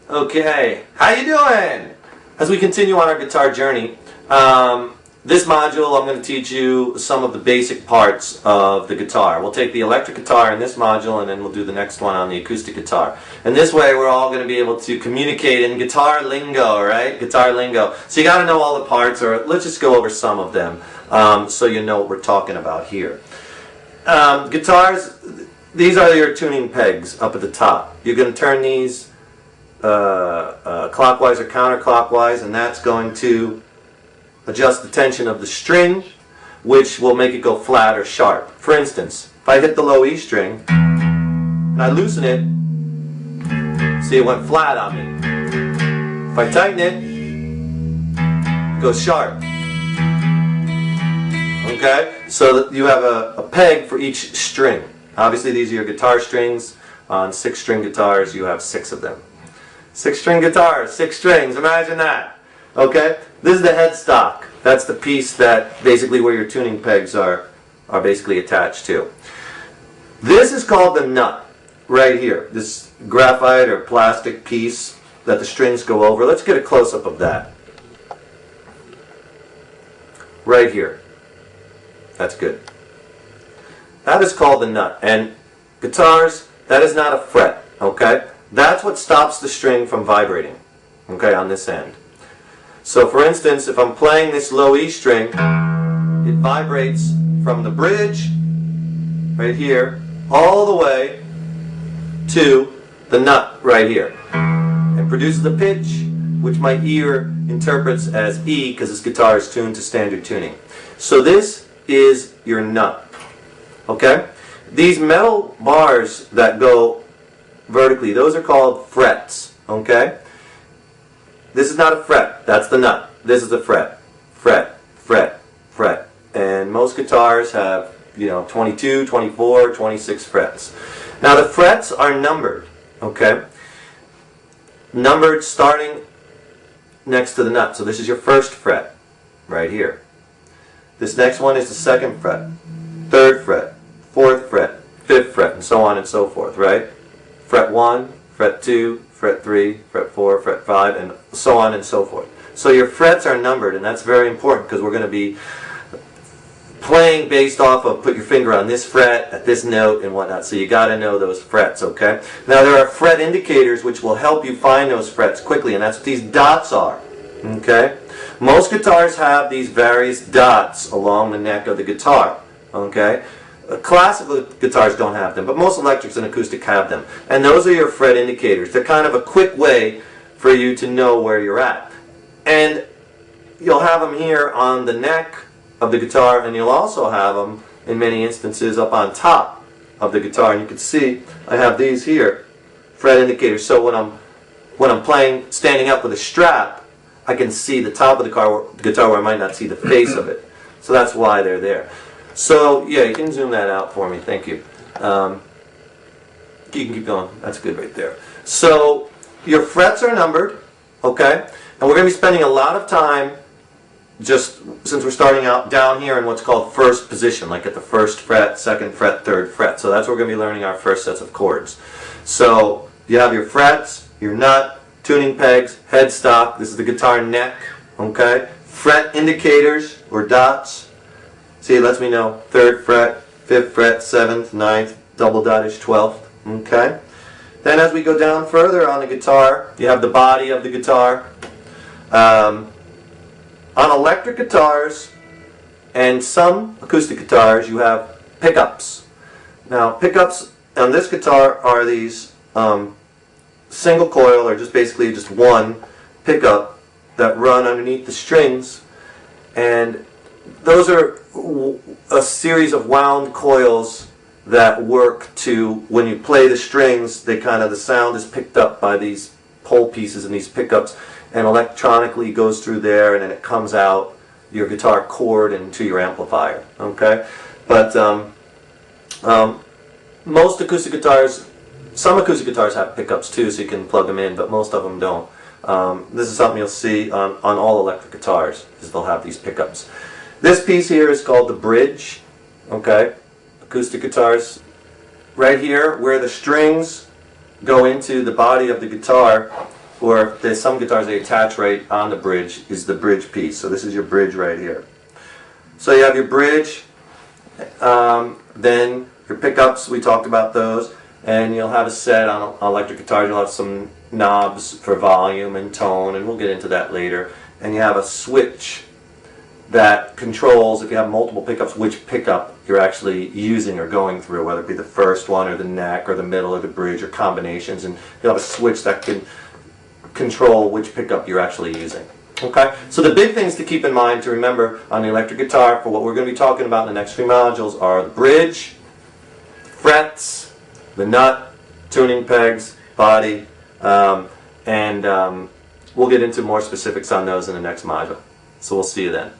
Okay, how you doing? As we continue on our guitar journey, this module I'm going to teach you some of the basic parts of the guitar. We'll take the electric guitar in this module and then we'll do the next one on the acoustic guitar. And this way we're all going to be able to communicate in guitar lingo, right? Guitar lingo. So you got to know all the parts, or let's just go over some of them so you know what we're talking about here. Guitars, these are your tuning pegs up at the top. You're going to turn these clockwise or counterclockwise, and that's going to adjust the tension of the string, which will make it go flat or sharp. For instance, if I hit the low E string and I loosen it, see, it went flat on me. If I tighten it, it goes sharp. Okay, so that you have a peg for each string. Obviously these are your guitar strings. On 6-string guitars you have 6 of them. 6-string guitars, 6 strings, imagine that. Okay, this is the headstock. That's the piece that basically where your tuning pegs are basically attached to. This is called the nut right here. This graphite or plastic piece that the strings go over. Let's get a close-up of that. Right here. That's good. That is called the nut. And guitars, that is not a fret, okay? That's what stops the string from vibrating, okay, on this end. So for instance, if I'm playing this low E string, it vibrates from the bridge, right here, all the way to the nut right here. And produces a pitch, which my ear interprets as E, because this guitar is tuned to standard tuning. So this is your nut, okay? These metal bars that go vertically, those are called frets, okay? This is not a fret, that's the nut. This is a fret. Fret, fret, fret. And most guitars have, 22, 24, 26 frets. Now the frets are numbered, okay? Numbered starting next to the nut. So this is your first fret, right here. This next one is the second fret, third fret, fourth fret, fifth fret, and so on and so forth, right? Fret 1, fret 2, fret 3, fret 4, fret 5, and so on and so forth. So your frets are numbered, and that's very important because we're going to be playing based off of put your finger on this fret at this note and whatnot. So you got to know those frets, okay? Now there are fret indicators which will help you find those frets quickly, and that's what these dots are, okay? Most guitars have these various dots along the neck of the guitar, okay? Classical guitars don't have them, but most electrics and acoustic have them. And those are your fret indicators. They're kind of a quick way for you to know where you're at. And you'll have them here on the neck of the guitar, and you'll also have them, in many instances, up on top of the guitar. And you can see I have these here, fret indicators. So when I'm playing standing up with a strap, I can see the top of the guitar where I might not see the face of it. So that's why they're there. So, yeah, you can zoom that out for me. Thank you. You can keep going. That's good right there. So, your frets are numbered, okay? And we're going to be spending a lot of time, just since we're starting out down here in what's called first position, like at the first fret, second fret, third fret. So that's where we're going to be learning our first sets of chords. So, you have your frets, your nut, tuning pegs, headstock. This is the guitar neck, okay? Fret indicators, or dots. See, it lets me know 3rd fret, 5th fret, 7th, 9th, double dottage, 12th, okay? Then as we go down further on the guitar, you have the body of the guitar. On electric guitars and some acoustic guitars, you have pickups. Now, pickups on this guitar are these single coil, or just basically just one pickup that run underneath the strings, and those are a series of wound coils that work to, when you play the strings, the sound is picked up by these pole pieces and these pickups, and electronically goes through there, and then it comes out your guitar chord into your amplifier, okay? But most acoustic guitars, some acoustic guitars have pickups too, so you can plug them in, but most of them don't. This is something you'll see on all electric guitars, is they'll have these pickups. This piece here is called the bridge, okay? Acoustic guitars. Right here, where the strings go into the body of the guitar, or there's some guitars they attach right on the bridge, is the bridge piece. So this is your bridge right here. So you have your bridge, then your pickups, we talked about those, and you'll have a set on electric guitars. You'll have some knobs for volume and tone, and we'll get into that later. And you have a switch that controls, if you have multiple pickups, which pickup you're actually using or going through, whether it be the first one or the neck or the middle or the bridge or combinations, and you'll have a switch that can control which pickup you're actually using. Okay, so the big things to keep in mind to remember on the electric guitar for what we're going to be talking about in the next few modules are the bridge, frets, the nut, tuning pegs, body, and we'll get into more specifics on those in the next module. So we'll see you then.